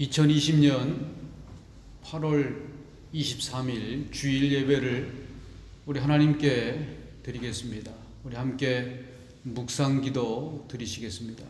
2020년 8월 23일 주일 예배를 우리 하나님께 드리겠습니다. 우리 함께 묵상 기도 드리시겠습니다.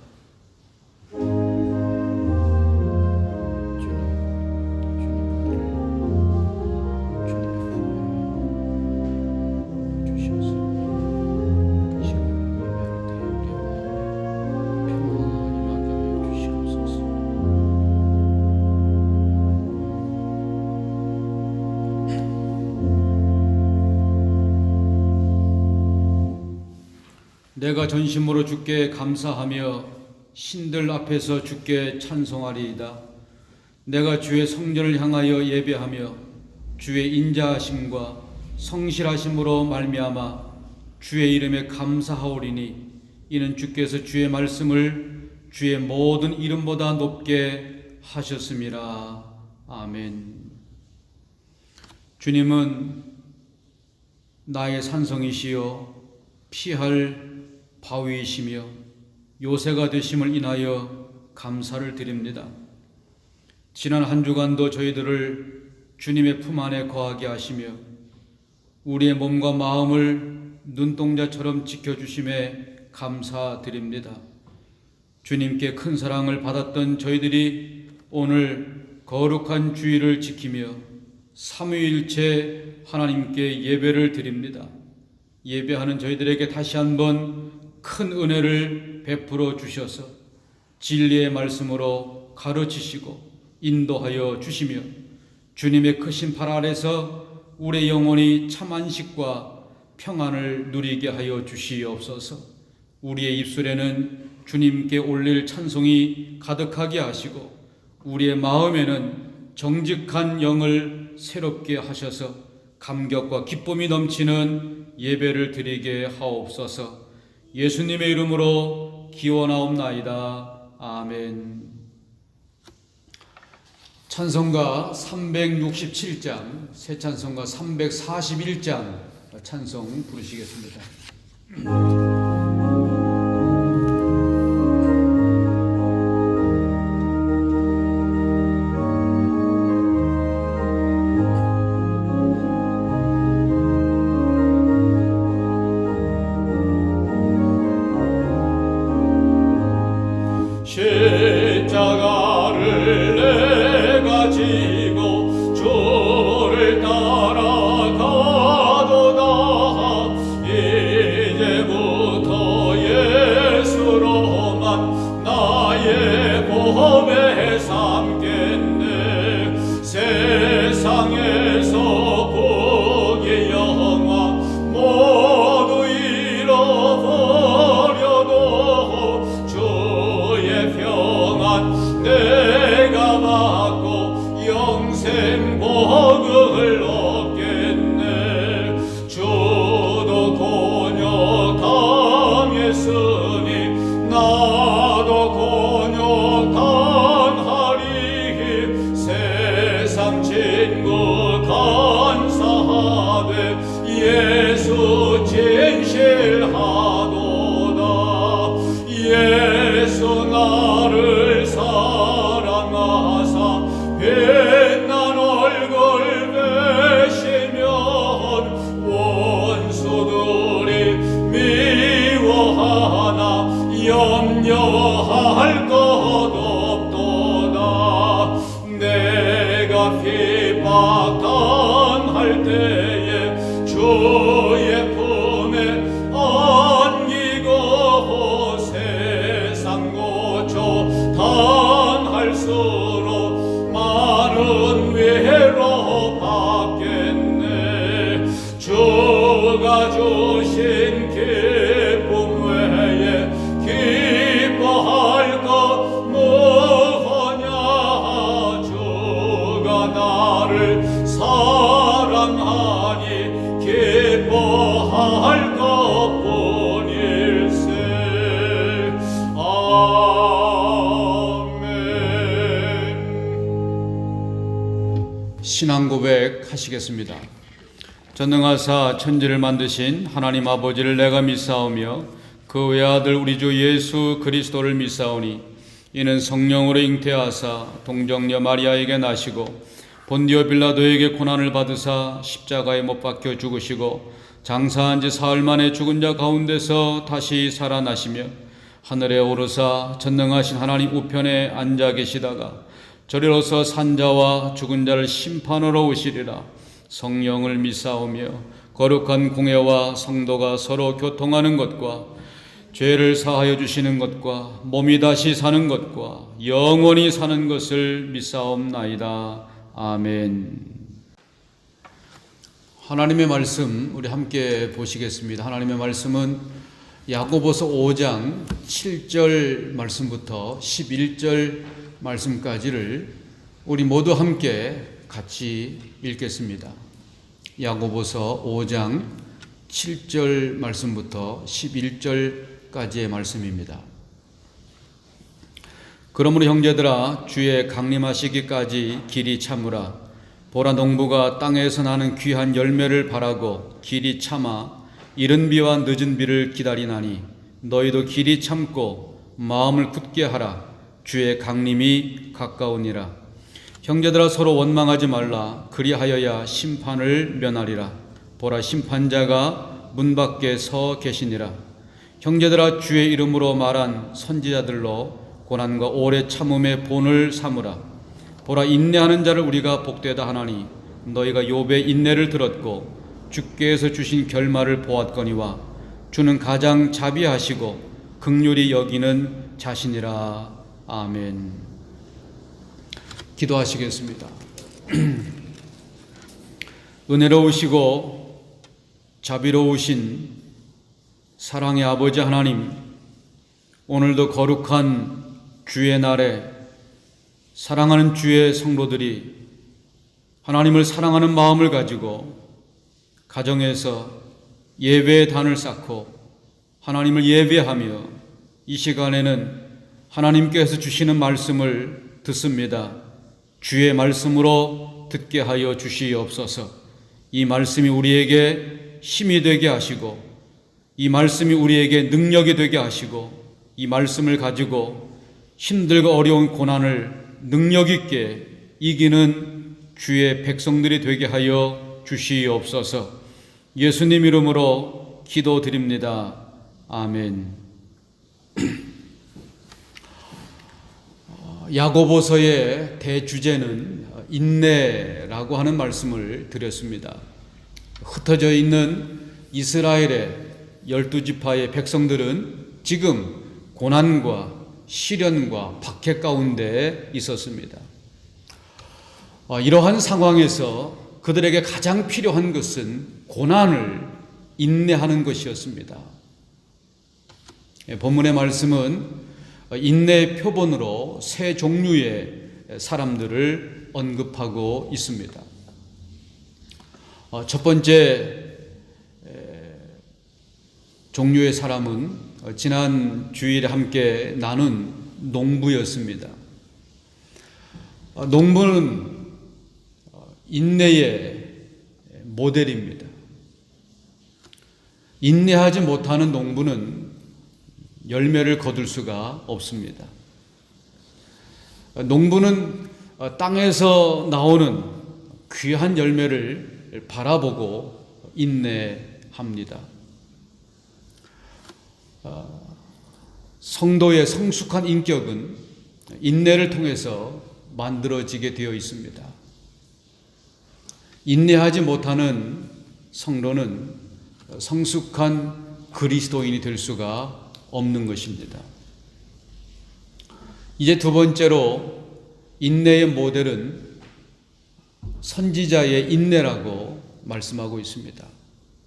내가 전심으로 주께 감사하며 신들 앞에서 주께 찬송하리이다. 내가 주의 성전을 향하여 예배하며 주의 인자하심과 성실하심으로 말미암아 주의 이름에 감사하오리니 이는 주께서 주의 말씀을 주의 모든 이름보다 높게 하셨음이라. 아멘. 주님은 나의 산성이시요 피할 바위이시며 요새가 되심을 인하여 감사를 드립니다. 지난 한 주간도 저희들을 주님의 품 안에 거하게 하시며 우리의 몸과 마음을 눈동자처럼 지켜주심에 감사드립니다. 주님께 큰 사랑을 받았던 저희들이 오늘 거룩한 주일을 지키며 삼위일체 하나님께 예배를 드립니다. 예배하는 저희들에게 다시 한번 큰 은혜를 베풀어 주셔서 진리의 말씀으로 가르치시고 인도하여 주시며 주님의 크신 팔 아래서 우리의 영혼이 참 안식과 평안을 누리게 하여 주시옵소서. 우리의 입술에는 주님께 올릴 찬송이 가득하게 하시고 우리의 마음에는 정직한 영을 새롭게 하셔서 감격과 기쁨이 넘치는 예배를 드리게 하옵소서. 예수님의 이름으로 기원하옵나이다. 아멘. 찬송가 367장, 새 찬송가 341장 찬송 부르시겠습니다. 십자가를 내가 지고 주를 따라가도다. 이제부터 예수로만 나의 보배 삼겠네. 세상에서 복의 영화 모두 잃어버려도 주의 평안 내가 받고 영생 복을 얻겠네. 주도 곤욕 당했으니 나도 곤욕 당하리. 세상 친구 간사하되 예수 진실하도다. 예수 나를 사랑하사 빛난 얼굴 되시면 원수들이 미워하나 염려할 것 없도다. 내가 핍박당할 때에 주의 품에 안기고 세상 고초 당할수록 많은 위로 받겠네. 주가 주신 기쁨 외에 기뻐할 것 뭐하냐. 주가 나를 사랑하니 기뻐할 것뿐일세. 아멘. 신앙 고백 하시겠습니다. 전능하사 천지를 만드신 하나님 아버지를 내가 믿사오며 그 외아들 우리 주 예수 그리스도를 믿사오니 이는 성령으로 잉태하사 동정녀 마리아에게 나시고 본디오 빌라도에게 고난을 받으사 십자가에 못 박혀 죽으시고 장사한 지 사흘 만에 죽은 자 가운데서 다시 살아나시며 하늘에 오르사 전능하신 하나님 우편에 앉아 계시다가 저리로서 산자와 죽은 자를 심판하러 오시리라. 성령을 믿사오며 거룩한 공회와 성도가 서로 교통하는 것과 죄를 사하여 주시는 것과 몸이 다시 사는 것과 영원히 사는 것을 믿사옵나이다. 아멘. 하나님의 말씀 우리 함께 보시겠습니다. 하나님의 말씀은 야고보서 5장 7절 말씀부터 11절 말씀까지를 우리 모두 함께 같이 읽겠습니다. 야고보서 5장 7절 말씀부터 11절까지의 말씀입니다. 그러므로 형제들아 주의 강림하시기까지 길이 참으라. 보라 농부가 땅에서 나는 귀한 열매를 바라고 길이 참아 이른 비와 늦은 비를 기다리나니 너희도 길이 참고 마음을 굳게 하라. 주의 강림이 가까우니라. 형제들아 서로 원망하지 말라. 그리하여야 심판을 면하리라. 보라 심판자가 문 밖에 서 계시니라. 형제들아 주의 이름으로 말한 선지자들로 고난과 오래 참음의 본을 삼으라. 보라 인내하는 자를 우리가 복되다 하나니 너희가 욥의 인내를 들었고 주께서 주신 결말을 보았거니와 주는 가장 자비하시고 긍휼히 여기는 자신이라. 아멘. 기도하시겠습니다. 은혜로우시고 자비로우신 사랑의 아버지 하나님, 오늘도 거룩한 주의 날에 사랑하는 주의 성도들이 하나님을 사랑하는 마음을 가지고 가정에서 예배의 단을 쌓고 하나님을 예배하며 이 시간에는 하나님께서 주시는 말씀을 듣습니다. 주의 말씀으로 듣게 하여 주시옵소서. 이 말씀이 우리에게 힘이 되게 하시고 이 말씀이 우리에게 능력이 되게 하시고 이 말씀을 가지고 힘들고 어려운 고난을 능력 있게 이기는 주의 백성들이 되게 하여 주시옵소서. 예수님 이름으로 기도드립니다. 아멘. 야고보서의 대주제는 인내라고 하는 말씀을 드렸습니다. 흩어져 있는 이스라엘의 12지파의 백성들은 지금 고난과 시련과 박해 가운데 있었습니다. 이러한 상황에서 그들에게 가장 필요한 것은 고난을 인내하는 것이었습니다. 본문의 말씀은 인내의 표본으로 세 종류의 사람들을 언급하고 있습니다. 첫 번째 종류의 사람은 지난 주일에 함께 나눈 농부였습니다. 농부는 인내의 모델입니다. 인내하지 못하는 농부는 열매를 거둘 수가 없습니다. 농부는 땅에서 나오는 귀한 열매를 바라보고 인내합니다. 성도의 성숙한 인격은 인내를 통해서 만들어지게 되어 있습니다. 인내하지 못하는 성도는 성숙한 그리스도인이 될 수가 없는 것입니다. 이제 두 번째로 인내의 모델은 선지자의 인내라고 말씀하고 있습니다.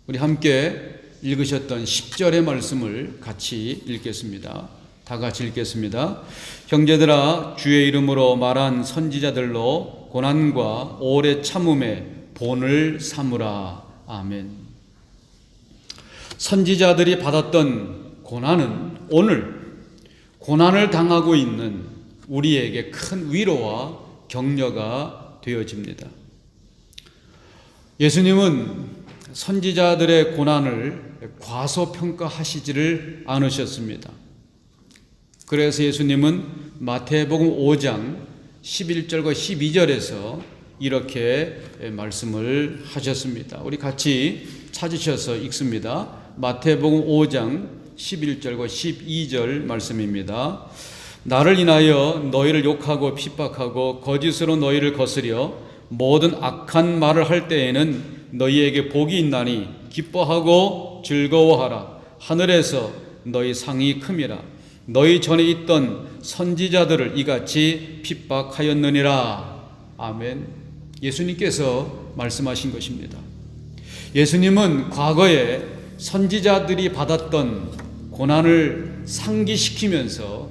우리 함께 읽으셨던 10절의 말씀을 같이 읽겠습니다. 다 같이 읽겠습니다. 형제들아 주의 이름으로 말한 선지자들로 고난과 오래 참음의 본을 삼으라. 아멘. 선지자들이 받았던 고난은 오늘 고난을 당하고 있는 우리에게 큰 위로와 격려가 되어집니다. 예수님은 선지자들의 고난을 과소평가하시지를 않으셨습니다. 그래서 예수님은 마태복음 5장 11절과 12절에서 이렇게 말씀을 하셨습니다. 우리 같이 찾으셔서 읽습니다. 마태복음 5장 11절과 12절 말씀입니다. 나를 인하여 너희를 욕하고 핍박하고 거짓으로 너희를 거스려 모든 악한 말을 할 때에는 너희에게 복이 있나니 기뻐하고 즐거워하라. 하늘에서 너희 상이 큼이라. 너희 전에 있던 선지자들을 이같이 핍박하였느니라. 아멘. 예수님께서 말씀하신 것입니다. 예수님은 과거에 선지자들이 받았던 고난을 상기시키면서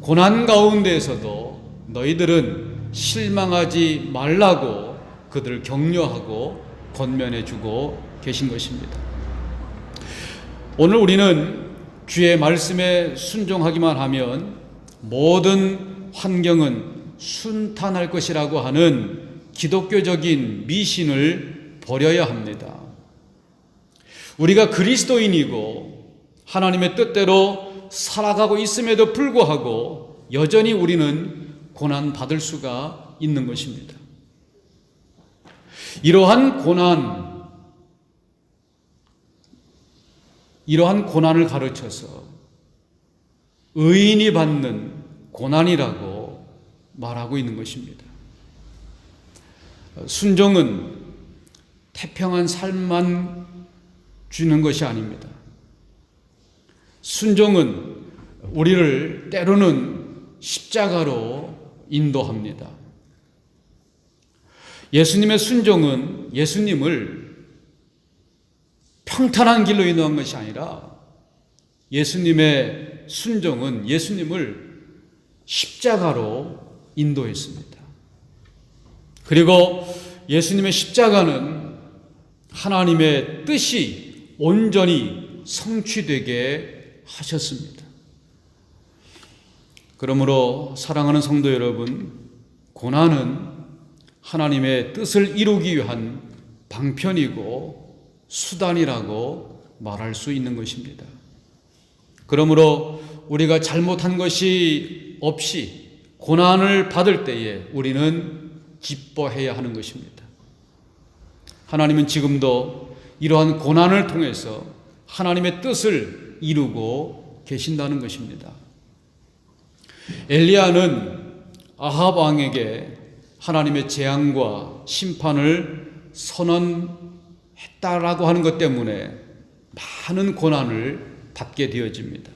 고난 가운데에서도 너희들은 실망하지 말라고 그들을 격려하고 권면해주고 계신 것입니다. 오늘 우리는 주의 말씀에 순종하기만 하면 모든 환경은 순탄할 것이라고 하는 기독교적인 미신을 버려야 합니다. 우리가 그리스도인이고 하나님의 뜻대로 살아가고 있음에도 불구하고 여전히 우리는 고난받을 수가 있는 것입니다. 이러한 고난을 가르쳐서 의인이 받는 고난이라고 말하고 있는 것입니다. 순종은 태평한 삶만 주는 것이 아닙니다. 순종은 우리를 때로는 십자가로 인도합니다. 예수님의 순종은 예수님을 평탄한 길로 인도한 것이 아니라 예수님의 순종은 예수님을 십자가로 인도했습니다. 그리고 예수님의 십자가는 하나님의 뜻이 온전히 성취되게 하셨습니다. 그러므로 사랑하는 성도 여러분, 고난은 하나님의 뜻을 이루기 위한 방편이고 수단이라고 말할 수 있는 것입니다. 그러므로 우리가 잘못한 것이 없이 고난을 받을 때에 우리는 기뻐해야 하는 것입니다. 하나님은 지금도 이러한 고난을 통해서 하나님의 뜻을 이루고 계신다는 것입니다. 엘리야는 아합 왕에게 하나님의 재앙과 심판을 선언했다라고 하는 것 때문에 많은 고난을 받게 되어집니다.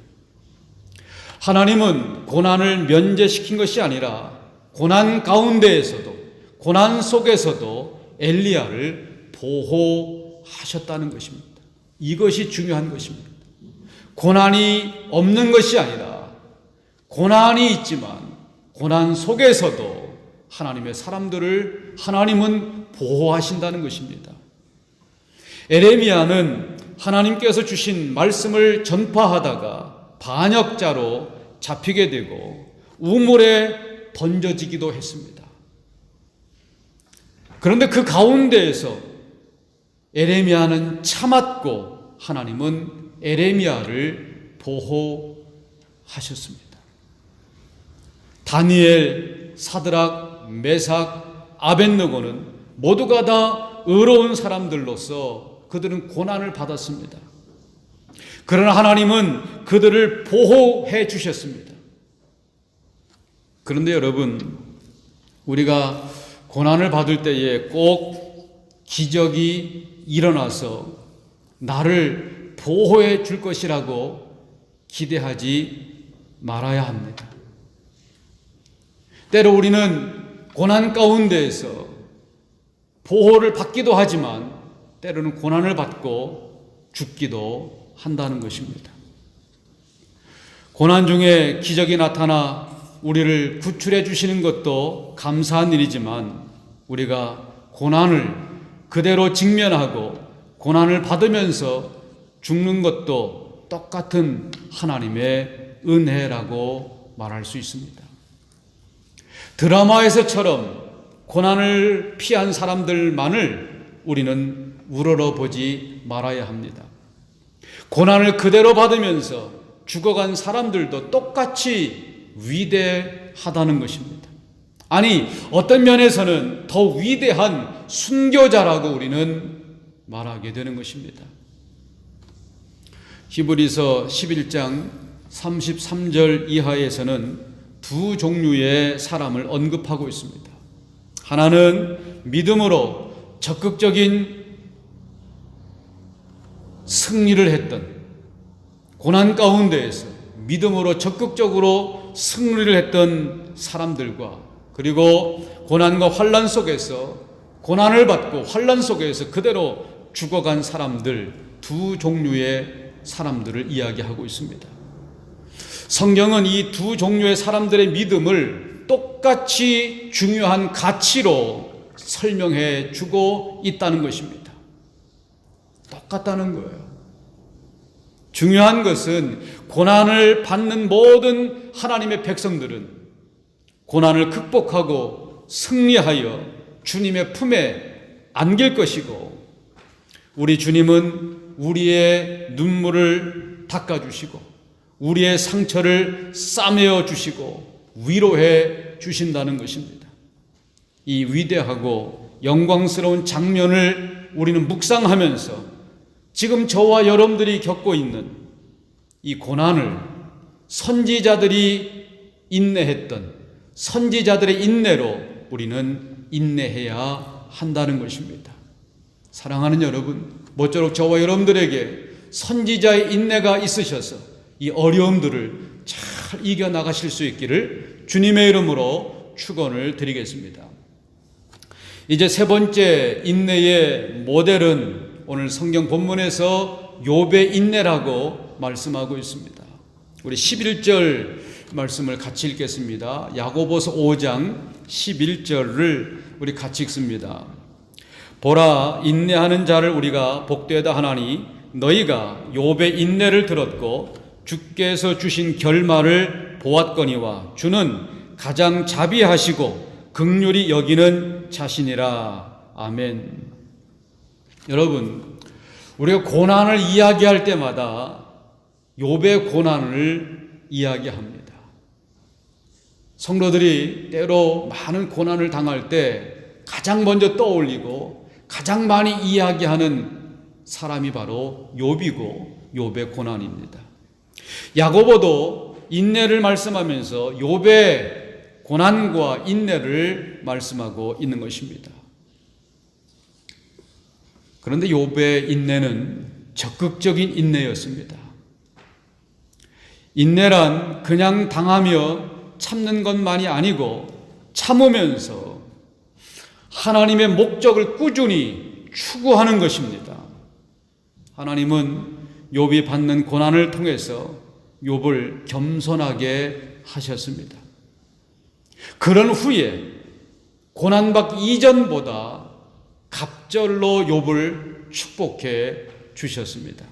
하나님은 고난을 면제시킨 것이 아니라 고난 가운데에서도 고난 속에서도 엘리야를 보호하셨다는 것입니다. 이것이 중요한 것입니다. 고난이 없는 것이 아니라 고난이 있지만 고난 속에서도 하나님의 사람들을 하나님은 보호하신다는 것입니다. 에레미야는 하나님께서 주신 말씀을 전파하다가 반역자로 잡히게 되고 우물에 던져지기도 했습니다. 그런데 그 가운데에서 에레미야는 참았고 하나님은 에레미야를 보호하셨습니다. 다니엘, 사드락, 메삭, 아벳느고는 모두가 다 의로운 사람들로서 그들은 고난을 받았습니다. 그러나 하나님은 그들을 보호해 주셨습니다. 그런데 여러분, 우리가 고난을 받을 때에 꼭 기적이 일어나서 나를 보호해 줄 것이라고 기대하지 말아야 합니다. 때로 우리는 고난 가운데에서 보호를 받기도 하지만 때로는 고난을 받고 죽기도 한다는 것입니다. 고난 중에 기적이 나타나 우리를 구출해 주시는 것도 감사한 일이지만 우리가 고난을 그대로 직면하고 고난을 받으면서 죽는 것도 똑같은 하나님의 은혜라고 말할 수 있습니다. 드라마에서처럼 고난을 피한 사람들만을 우리는 우러러보지 말아야 합니다. 고난을 그대로 받으면서 죽어간 사람들도 똑같이 위대하다는 위대하다는 것입니다. 아니, 어떤 면에서는 더 위대한 순교자라고 우리는 말하게 되는 것입니다. 히브리서 11장 33절 이하에서는 두 종류의 사람을 언급하고 있습니다. 하나는 믿음으로 적극적인 승리를 했던, 고난 가운데에서 믿음으로 적극적으로 승리를 했던 사람들과, 그리고 고난과 환난 속에서 고난을 받고 환난 속에서 그대로 죽어간 사람들, 두 종류의 사람들을 이야기하고 있습니다. 성경은 이 두 종류의 사람들의 믿음을 똑같이 중요한 가치로 설명해 주고 있다는 것입니다. 똑같다는 거예요. 중요한 것은 고난을 받는 모든 하나님의 백성들은 고난을 극복하고 승리하여 주님의 품에 안길 것이고, 우리 주님은 우리의 눈물을 닦아주시고 우리의 상처를 싸매어 주시고 위로해 주신다는 것입니다. 이 위대하고 영광스러운 장면을 우리는 묵상하면서 지금 저와 여러분들이 겪고 있는 이 고난을 선지자들이 인내했던 선지자들의 인내로 우리는 인내해야 한다는 것입니다. 사랑하는 여러분, 모쪼록 저와 여러분들에게 선지자의 인내가 있으셔서 이 어려움들을 잘 이겨나가실 수 있기를 주님의 이름으로 축원을 드리겠습니다. 이제 세 번째 인내의 모델은 오늘 성경 본문에서 욥의 인내라고 말씀하고 있습니다. 우리 11절 말씀을 같이 읽겠습니다. 야고보서 5장 11절을 우리 같이 읽습니다. 보라, 인내하는 자를 우리가 복되다 하나니 너희가 욥의 인내를 들었고 주께서 주신 결말을 보았거니와 주는 가장 자비하시고 긍휼히 여기는 자신이라. 아멘. 여러분, 우리가 고난을 이야기할 때마다 욥의 고난을 이야기합니다. 성도들이 때로 많은 고난을 당할 때 가장 먼저 떠올리고 가장 많이 이야기하는 사람이 바로 욥이고 욥의 고난입니다. 야고보도 인내를 말씀하면서 욥의 고난과 인내를 말씀하고 있는 것입니다. 그런데 욥의 인내는 적극적인 인내였습니다. 인내란 그냥 당하며 참는 것만이 아니고 참으면서 하나님의 목적을 꾸준히 추구하는 것입니다. 하나님은 욥이 받는 고난을 통해서 욥을 겸손하게 하셨습니다. 그런 후에 고난받기 이전보다 갑절로 욥을 축복해 주셨습니다.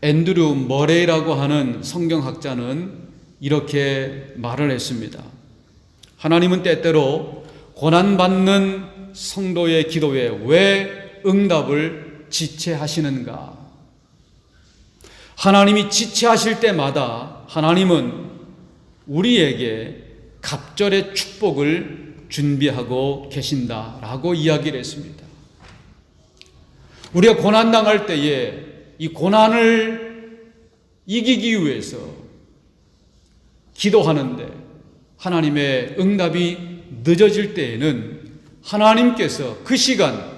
앤드류 머레이라고 하는 성경학자는 이렇게 말을 했습니다. 하나님은 때때로 고난받는 성도의 기도에 왜 응답을 지체하시는가? 하나님이 지체하실 때마다 하나님은 우리에게 갑절의 축복을 준비하고 계신다라고 이야기를 했습니다. 우리가 고난당할 때에 이 고난을 이기기 위해서 기도하는데 하나님의 응답이 늦어질 때에는 하나님께서 그 시간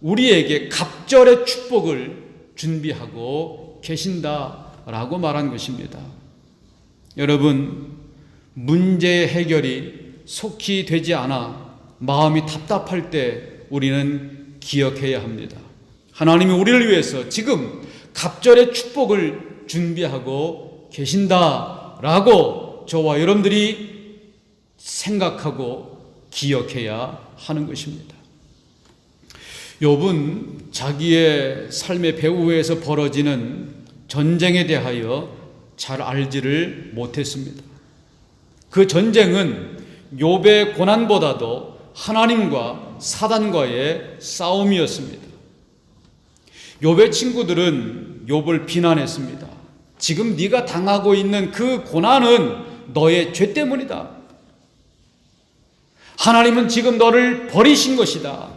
우리에게 갑절의 축복을 준비하고 계신다라고 말한 것입니다. 여러분, 문제의 해결이 속히 되지 않아 마음이 답답할 때 우리는 기억해야 합니다. 하나님이 우리를 위해서 지금 갑절의 축복을 준비하고 계신다라고 저와 여러분들이 생각하고 기억해야 하는 것입니다. 욥은 자기의 삶의 배후에서 벌어지는 전쟁에 대하여 잘 알지를 못했습니다. 그 전쟁은 욥의 고난보다도 하나님과 사단과의 싸움이었습니다. 욥의 친구들은 욥을 비난했습니다. 지금 네가 당하고 있는 그 고난은 너의 죄 때문이다. 하나님은 지금 너를 버리신 것이다.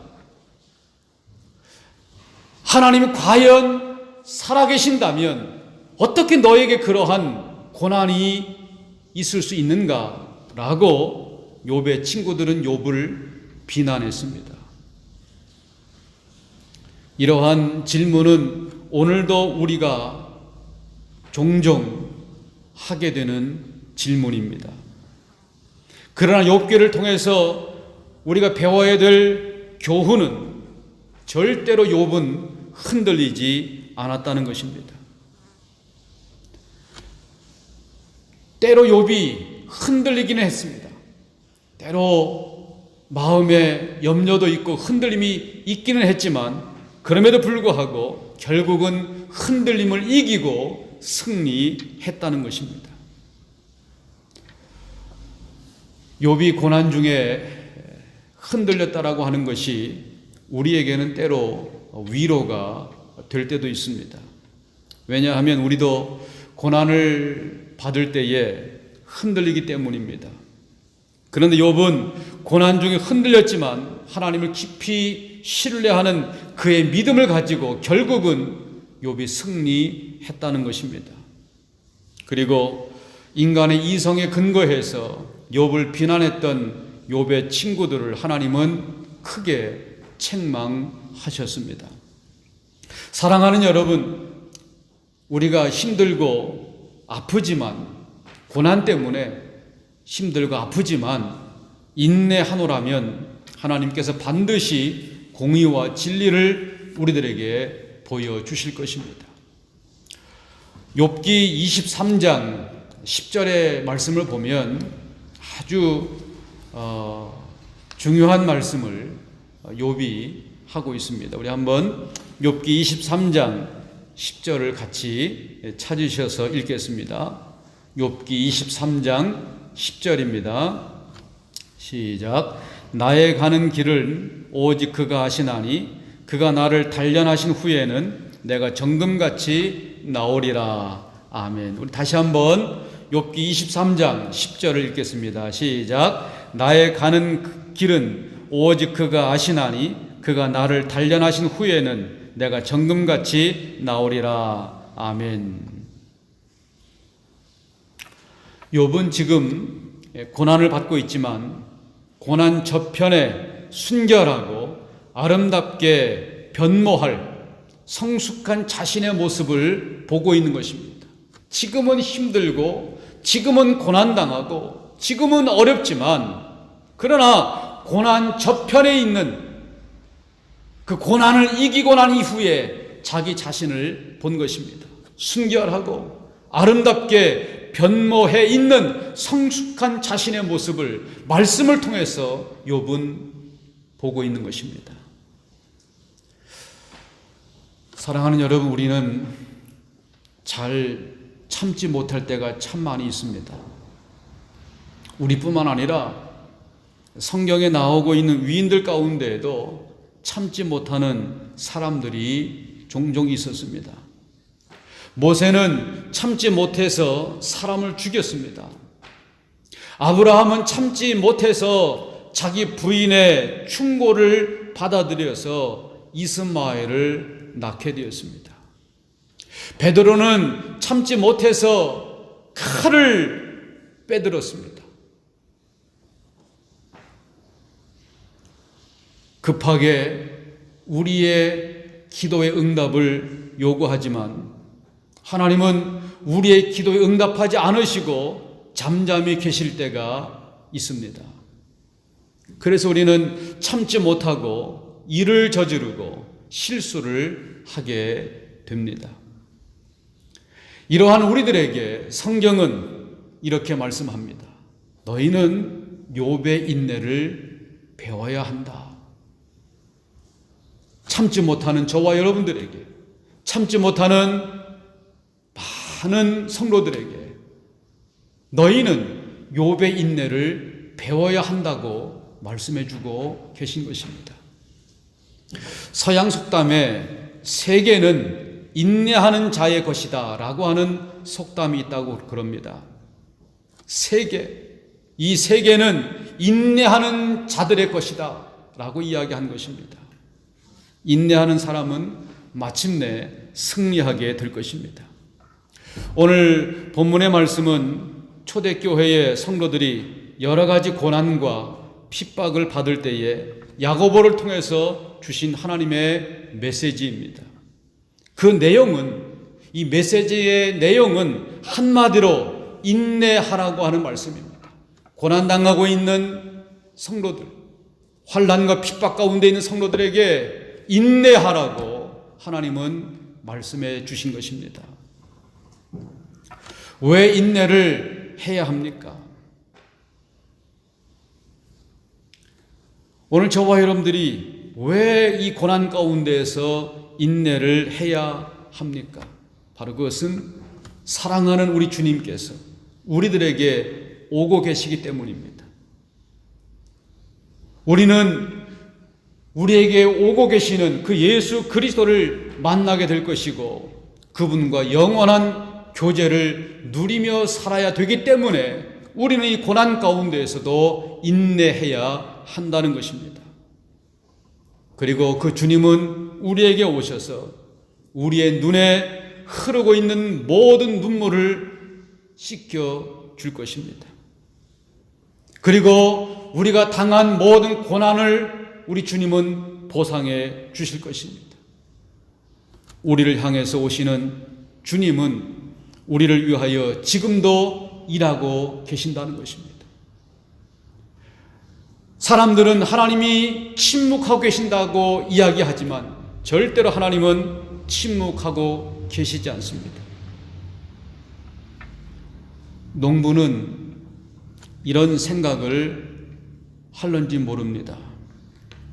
하나님이 과연 살아계신다면 어떻게 너에게 그러한 고난이 있을 수 있는가? 라고 욥의 친구들은 욥을 비난했습니다. 이러한 질문은 오늘도 우리가 종종 하게 되는 질문입니다. 그러나 욥기를 통해서 우리가 배워야 될 교훈은 절대로 욥은 흔들리지 않았다는 것입니다. 때로 욥이 흔들리기는 했습니다. 때로 마음에 염려도 있고 흔들림이 있기는 했지만 그럼에도 불구하고 결국은 흔들림을 이기고 승리했다는 것입니다. 욥이 고난 중에 흔들렸다라고 하는 것이 우리에게는 때로 위로가 될 때도 있습니다. 왜냐하면 우리도 고난을 받을 때에 흔들리기 때문입니다. 그런데 욥은 고난 중에 흔들렸지만 하나님을 깊이 신뢰하는 그의 믿음을 가지고 결국은 욥이 승리했다는 것입니다. 그리고 인간의 이성에 근거해서 욥을 비난했던 욥의 친구들을 하나님은 크게 책망하셨습니다. 사랑하는 여러분, 우리가 힘들고 아프지만 고난 때문에 힘들고 아프지만 인내하노라면 하나님께서 반드시 공의와 진리를 우리들에게 보여주실 것입니다. 욥기 23장 10절의 말씀을 보면 아주 중요한 말씀을 욥이 하고 있습니다. 우리 한번 욥기 23장 10절을 같이 찾으셔서 읽겠습니다. 욥기 23장 10절입니다. 시작. 나의 가는 길은 오직 그가 하시나니 그가 나를 단련하신 후에는 내가 정금같이 나오리라. 아멘. 우리 다시 한번 욥기 23장 10절을 읽겠습니다. 시작. 나의 가는 길은 오직 그가 아시나니 그가 나를 단련하신 후에는 내가 정금같이 나오리라. 아멘. 욥은 지금 고난을 받고 있지만 고난 저편에 순결하고 아름답게 변모할 성숙한 자신의 모습을 보고 있는 것입니다. 지금은 힘들고 지금은 고난당하고 지금은 어렵지만 그러나 고난 저편에 있는 그 고난을 이기고 난 이후에 자기 자신을 본 것입니다. 순결하고 아름답게 변모해 있는 성숙한 자신의 모습을 말씀을 통해서 욥은 보고 있는 것입니다. 사랑하는 여러분, 우리는 잘 참지 못할 때가 참 많이 있습니다. 우리뿐만 아니라 성경에 나오고 있는 위인들 가운데에도 참지 못하는 사람들이 종종 있었습니다. 모세는 참지 못해서 사람을 죽였습니다. 아브라함은 참지 못해서 자기 부인의 충고를 받아들여서 이스마엘을 낳게 되었습니다. 베드로는 참지 못해서 칼을 빼들었습니다. 급하게 우리의 기도의 응답을 요구하지만 하나님은 우리의 기도에 응답하지 않으시고 잠잠히 계실 때가 있습니다. 그래서 우리는 참지 못하고 일을 저지르고 실수를 하게 됩니다. 이러한 우리들에게 성경은 이렇게 말씀합니다. 너희는 욥의 인내를 배워야 한다. 참지 못하는 저와 여러분들에게, 참지 못하는 많은 성도들에게 너희는 욥의 인내를 배워야 한다고 말씀해주고 계신 것입니다. 서양 속담에 세계는 인내하는 자의 것이다 라고 하는 속담이 있다고 그럽니다. 세계, 이 세계는 인내하는 자들의 것이다 라고 이야기한 것입니다. 인내하는 사람은 마침내 승리하게 될 것입니다. 오늘 본문의 말씀은 초대교회의 성도들이 여러 가지 고난과 핍박을 받을 때에 야고보를 통해서 주신 하나님의 메시지입니다. 그 내용은, 이 메시지의 내용은 한마디로 인내하라고 하는 말씀입니다. 고난당하고 있는 성도들, 환난과 핍박 가운데 있는 성도들에게 인내하라고 하나님은 말씀해 주신 것입니다. 왜 인내를 해야 합니까? 오늘 저와 여러분들이 왜 이 고난 가운데에서 인내를 해야 합니까? 바로 그것은 사랑하는 우리 주님께서 우리들에게 오고 계시기 때문입니다. 우리는 우리에게 오고 계시는 그 예수 그리스도를 만나게 될 것이고 그분과 영원한 교제를 누리며 살아야 되기 때문에 우리는 이 고난 가운데에서도 인내해야 한다는 것입니다. 그리고 그 주님은 우리에게 오셔서 우리의 눈에 흐르고 있는 모든 눈물을 씻겨 줄 것입니다. 그리고 우리가 당한 모든 고난을 우리 주님은 보상해 주실 것입니다. 우리를 향해서 오시는 주님은 우리를 위하여 지금도 일하고 계신다는 것입니다. 사람들은 하나님이 침묵하고 계신다고 이야기하지만 절대로 하나님은 침묵하고 계시지 않습니다. 농부는 이런 생각을 할런지 모릅니다.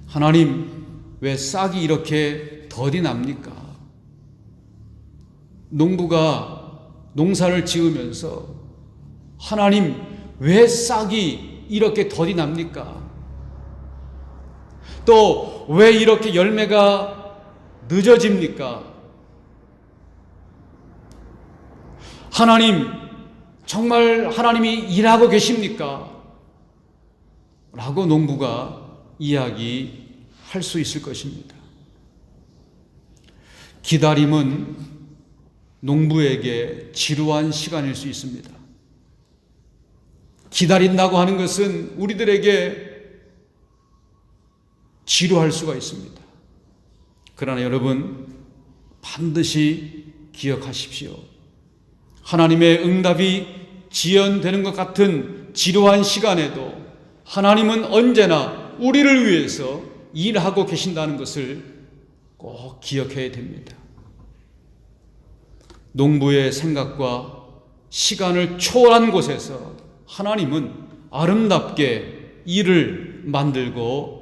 하나님, 왜 싹이 이렇게 더디 납니까? 농부가 농사를 지으면서 하나님, 왜 싹이 이렇게 더디 납니까? 또 왜 이렇게 열매가 늦어집니까? 하나님, 정말 하나님이 일하고 계십니까? 라고 농부가 이야기할 수 있을 것입니다. 기다림은 농부에게 지루한 시간일 수 있습니다. 기다린다고 하는 것은 우리들에게 지루할 수가 있습니다. 그러나 여러분, 반드시 기억하십시오. 하나님의 응답이 지연되는 것 같은 지루한 시간에도 하나님은 언제나 우리를 위해서 일하고 계신다는 것을 꼭 기억해야 됩니다. 농부의 생각과 시간을 초월한 곳에서 하나님은 아름답게 일을 만들고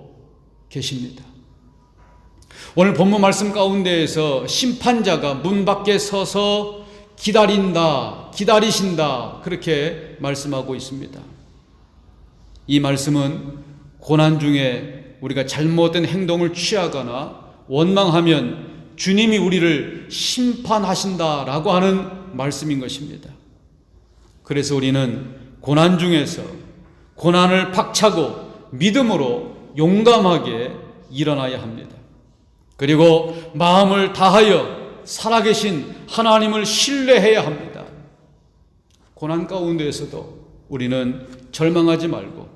계십니다. 오늘 본문 말씀 가운데에서 심판자가 문 밖에 서서 기다린다, 기다리신다, 그렇게 말씀하고 있습니다. 이 말씀은 고난 중에 우리가 잘못된 행동을 취하거나 원망하면 주님이 우리를 심판하신다라고 하는 말씀인 것입니다. 그래서 우리는 고난 중에서 고난을 박차고 믿음으로 용감하게 일어나야 합니다. 그리고 마음을 다하여 살아계신 하나님을 신뢰해야 합니다. 고난 가운데에서도 우리는 절망하지 말고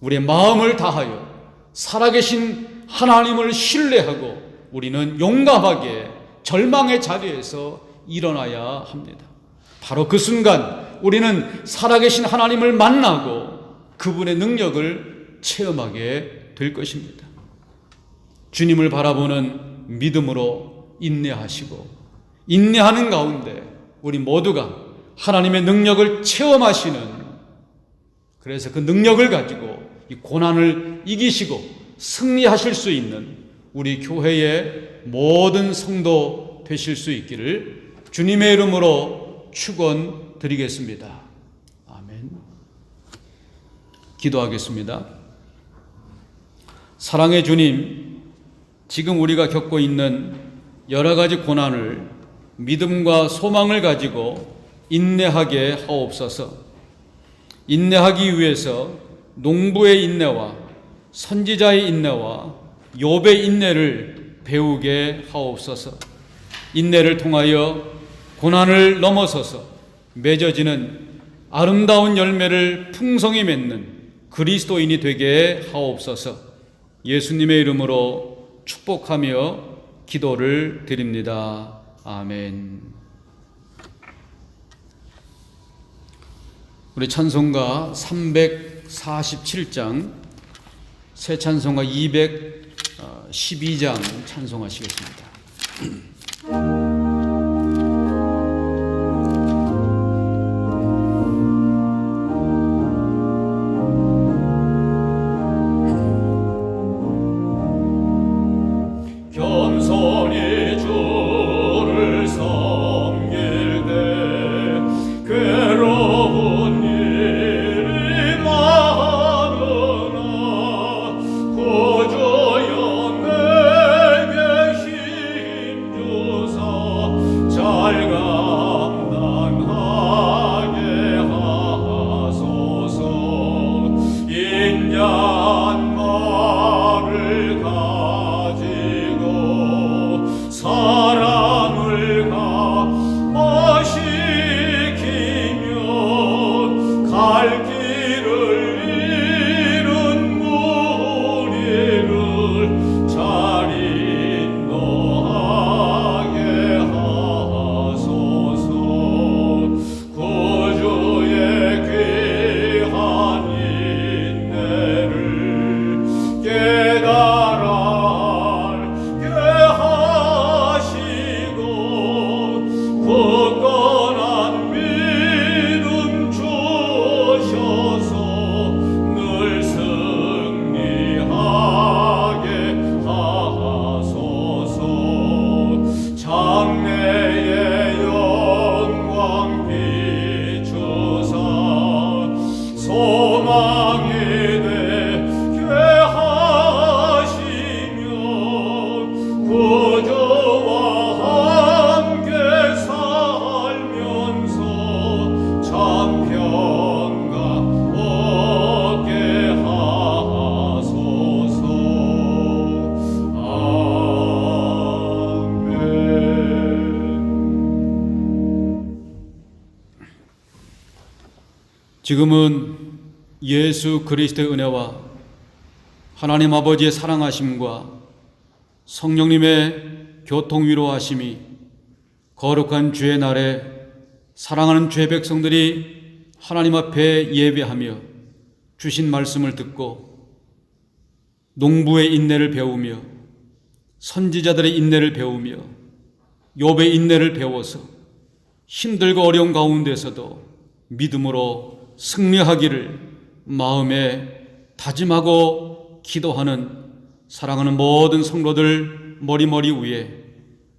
우리의 마음을 다하여 살아계신 하나님을 신뢰하고 우리는 용감하게 절망의 자리에서 일어나야 합니다. 바로 그 순간 우리는 살아계신 하나님을 만나고 그분의 능력을 체험하게 될 것입니다. 주님을 바라보는 믿음으로 인내하시고 인내하는 가운데 우리 모두가 하나님의 능력을 체험하시는, 그래서 그 능력을 가지고 이 고난을 이기시고 승리하실 수 있는 우리 교회의 모든 성도 되실 수 있기를 주님의 이름으로 축원드리겠습니다. 아멘. 기도하겠습니다. 사랑의 주님, 지금 우리가 겪고 있는 여러 가지 고난을 믿음과 소망을 가지고 인내하게 하옵소서. 인내하기 위해서 농부의 인내와 선지자의 인내와 욥의 인내를 배우게 하옵소서. 인내를 통하여 고난을 넘어서서 맺어지는 아름다운 열매를 풍성히 맺는 그리스도인이 되게 하옵소서. 예수님의 이름으로 축복하며 기도를 드립니다. 아멘. 우리 찬송가 347장, 새 찬송가 212장 찬송하시겠습니다. 겸손히 주를 섬길 때 괴로운 일이 많으나 구주여 내게 힘주사 잘 감당하게 하소서. 인자한 말을 가지고 사랑을 감화시키며 갈 길을 잃은 무리를 잘 인도하게 하소서. 구주의 귀한 인내를 깨달아 알게 하시고 굳건한 믿음 주셔서 늘 승리하게 하소서. 장래의 영광 비추사 소망이 되게 하시며 구주와 함께 살면서 참 평강 얻게 하소서. 아멘. 지금은 예수 그리스도의 은혜와 하나님 아버지의 사랑하심과 성령님의 교통위로하심이 거룩한 주의 날에 사랑하는 주의 백성들이 하나님 앞에 예배하며 주신 말씀을 듣고 농부의 인내를 배우며 선지자들의 인내를 배우며 욥의 인내를 배워서 힘들고 어려운 가운데서도 믿음으로 승리하기를 마음에 다짐하고 기도하는 사랑하는 모든 성도들 머리머리 위에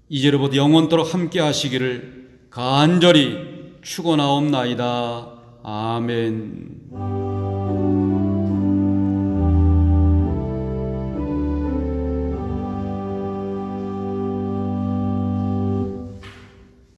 이제로부터 영원토록 함께 하시기를 간절히 축원하옵나이다. 아멘.